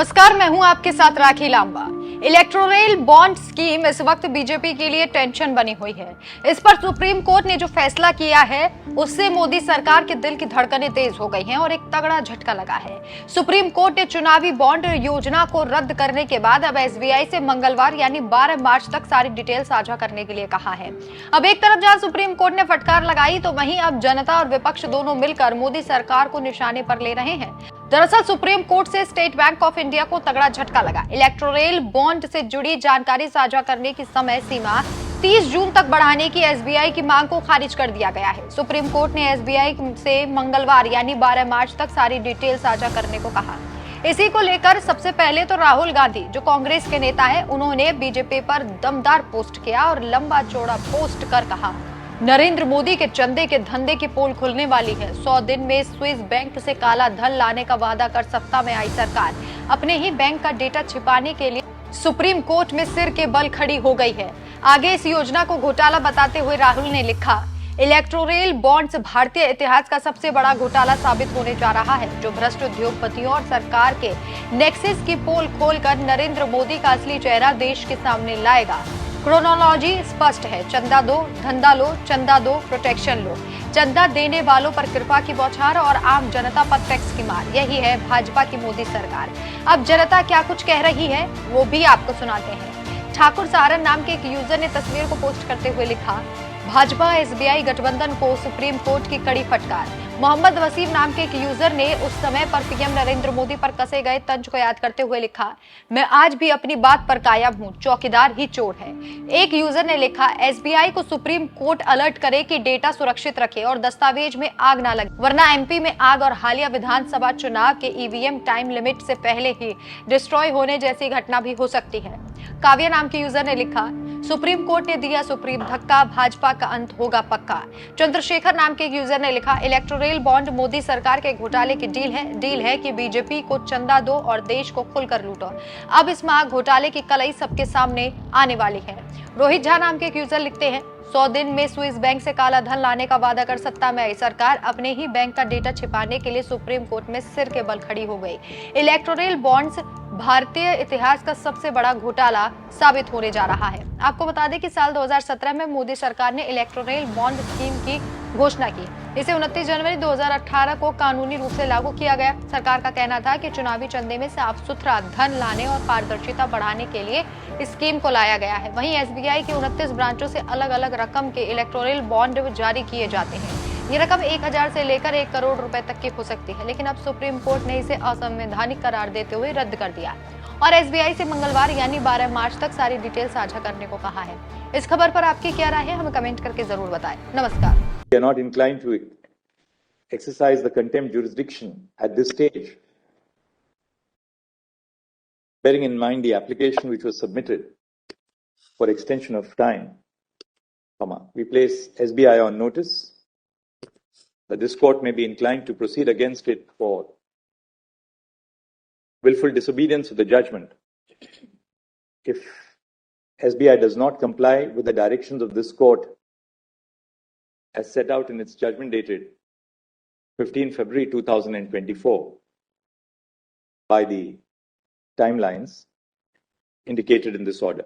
नमस्कार, मैं हूं आपके साथ राखी लांबा। इलेक्टोरल बॉन्ड स्कीम इस वक्त बीजेपी के लिए टेंशन बनी हुई है। इस पर सुप्रीम कोर्ट ने जो फैसला किया है उससे मोदी सरकार के दिल की धड़कनें तेज हो गई हैं और एक तगड़ा झटका लगा है। सुप्रीम कोर्ट ने चुनावी बॉन्ड योजना को रद्द करने के बाद अब एसबीआई से मंगलवार यानी 12 मार्च तक सारी डिटेल साझा करने के लिए कहा है। अब एक तरफ जहां सुप्रीम कोर्ट ने फटकार लगाई तो वहीं अब जनता और विपक्ष दोनों मिलकर मोदी सरकार को निशाने पर ले रहे हैं। दरअसल सुप्रीम कोर्ट से स्टेट बैंक ऑफ इंडिया को तगड़ा झटका लगा। इलेक्टोरल बॉन्ड से जुड़ी जानकारी साझा करने की समय सीमा 30 जून तक बढ़ाने की एसबीआई की मांग को खारिज कर दिया गया है। सुप्रीम कोर्ट ने एसबीआई से मंगलवार यानी 12 मार्च तक सारी डिटेल साझा करने को कहा। इसी को लेकर सबसे पहले तो राहुल गांधी, जो कांग्रेस के नेता है, उन्होंने बीजेपी पर दमदार पोस्ट किया और लंबा चौड़ा पोस्ट कर कहा, नरेंद्र मोदी के चंदे के धंधे की पोल खुलने वाली है। 100 दिन में स्विस बैंक से काला धन लाने का वादा कर सत्ता में आई सरकार अपने ही बैंक का डेटा छिपाने के लिए सुप्रीम कोर्ट में सिर के बल खड़ी हो गई है। आगे इस योजना को घोटाला बताते हुए राहुल ने लिखा, इलेक्टोरल बॉन्ड्स भारतीय इतिहास का सबसे बड़ा घोटाला साबित होने जा रहा है, जो भ्रष्ट उद्योगपतियों और सरकार के नेक्सस की पोल खोलकर नरेंद्र मोदी का असली चेहरा देश के सामने लाएगा। क्रोनोलॉजी स्पष्ट है, चंदा दो, धंधा लो, चंदा दो, प्रोटेक्शन लो, चंदा देने वालों पर कृपा की बौछार और आम जनता पर टैक्स की मार। यही है भाजपा की मोदी सरकार। अब जनता क्या कुछ कह रही है वो भी आपको सुनाते हैं। ठाकुर सारन नाम के एक यूजर ने तस्वीर को पोस्ट करते हुए लिखा, भाजपा एसबीआई गठबंधन को सुप्रीम कोर्ट की कड़ी फटकार। मोहम्मद वसीम नाम के एक यूजर ने उस समय पर पीएम नरेंद्र मोदी पर कसे गए तंज को याद करते हुए लिखा, मैं आज भी अपनी बात पर कायम हूं, चौकीदार ही चोर है। एक यूजर ने लिखा, एसबीआई को सुप्रीम कोर्ट अलर्ट करे कि डेटा सुरक्षित रखे और दस्तावेज में आग ना लगे, वरना एमपी में आग और हालिया विधानसभा चुनाव के ईवीएम टाइम लिमिट से पहले ही डिस्ट्रॉय होने जैसी घटना भी हो सकती है। काव्या नाम के यूजर ने लिखा, सुप्रीम कोर्ट ने दिया सुप्रीम धक्का, भाजपा का अंत होगा पक्का। चंद्रशेखर नाम के एक यूजर ने लिखा, इलेक्टोरल बॉन्ड मोदी सरकार के घोटाले की डील है कि बीजेपी को चंदा दो और देश को खुलकर लूटो। अब इस घोटाले की कलई सबके सामने आने वाली है। रोहित झा नाम के एक यूजर लिखते हैं, 100 दिन में स्विस बैंक से काला धन लाने का वादा कर सत्ता में आई सरकार अपने ही बैंक का डेटा छिपाने के लिए सुप्रीम कोर्ट में सिर के बल खड़ी हो गई। इलेक्टोरल बॉन्ड्स भारतीय इतिहास का सबसे बड़ा घोटाला साबित होने जा रहा है। आपको बता दें कि साल 2017 में मोदी सरकार ने इलेक्टोरल बॉन्ड स्कीम की घोषणा की। इसे 29 जनवरी 2018 को कानूनी रूप से लागू किया गया। सरकार का कहना था कि चुनावी चंदे में साफ सुथरा धन लाने और पारदर्शिता बढ़ाने के लिए इस स्कीम को लाया गया है। वहीं एसबीआई की 29 ब्रांचों से अलग अलग रकम के इलेक्टोरल बॉन्ड जारी किए जाते हैं। ये रकम 1000 से लेकर 1 करोड़ रुपए तक की हो सकती है, लेकिन अब सुप्रीम कोर्ट ने इसे असंवैधानिक करार देते हुए रद्द कर दिया और एसबीआई से मंगलवार यानी 12 मार्च तक सारी डिटेल साझा करने को कहा है। इस खबर पर आपकी क्या राय है, हमें कमेंट करके जरूर बताएं। नमस्कार। We are not inclined to exercise the contempt jurisdiction at this stage, bearing in mind the application which was submitted for extension of time, we place SBI on notice that this court may be inclined to proceed against it for willful disobedience of the judgment if SBI does not comply with the directions of this court as set out in its judgment dated 15 February 2024 by the timelines indicated in this order.